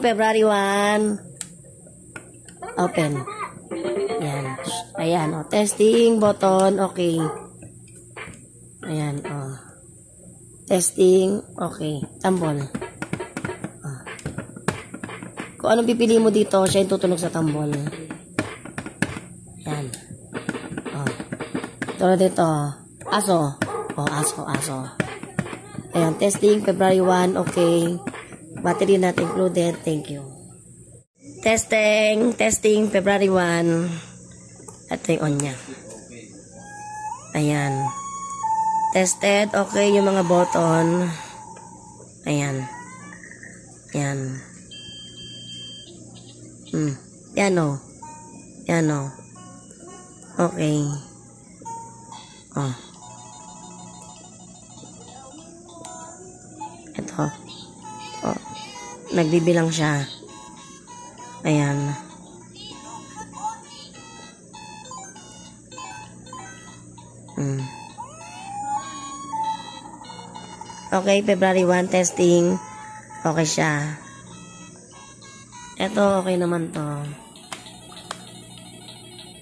February 1. Open. Yan. Ayan, o. Testing button. Okay. Ayan, o. Testing. Okay. Tambol. Kung anong pipili mo dito, siya yung tutunog sa tambol. Ayan. O. Tulad dito. Aso. O, aso. Ayan, testing. February 1. Okay. Battery not included. Thank you. Testing, February 1. Ito yung on niya. Ayan. Tested, okay yung mga button. Ayan. Yan. Yan o. Yan o. Okay. Oh. Ito. Oh. Nagbibilang siya. Ayan. Okay, February 1 testing. Okay siya. Ito, okay naman to.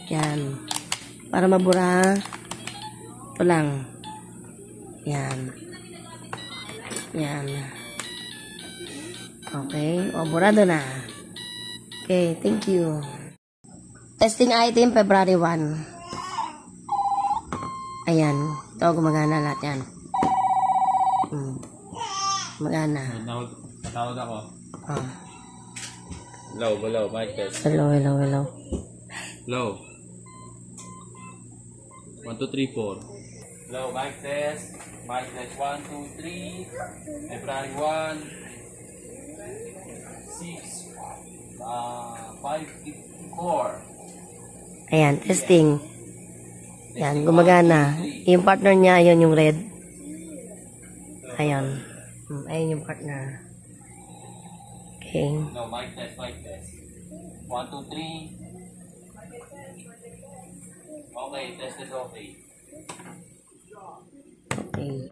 Yan. Para mabura, ito lang. Yan. Yan. Okay. O, burado na. Okay, thank you. Testing item, February 1. Ayan. Ito, gumagana lahat yan. Gumagana. Matawag ako. Oh. Hello, mic test. Hello. Hello. 1, 2, 3, 4. Hello, mic test. Mic test 1, 2, 3. February 1. 6. 554. Ayan, testing. Ayan, gumagana. Yung partner niya, yun yung red. Ayan. Ayan yung partner. Okay. No, mic test. 1, 2, 3. Okay, test is okay. Okay.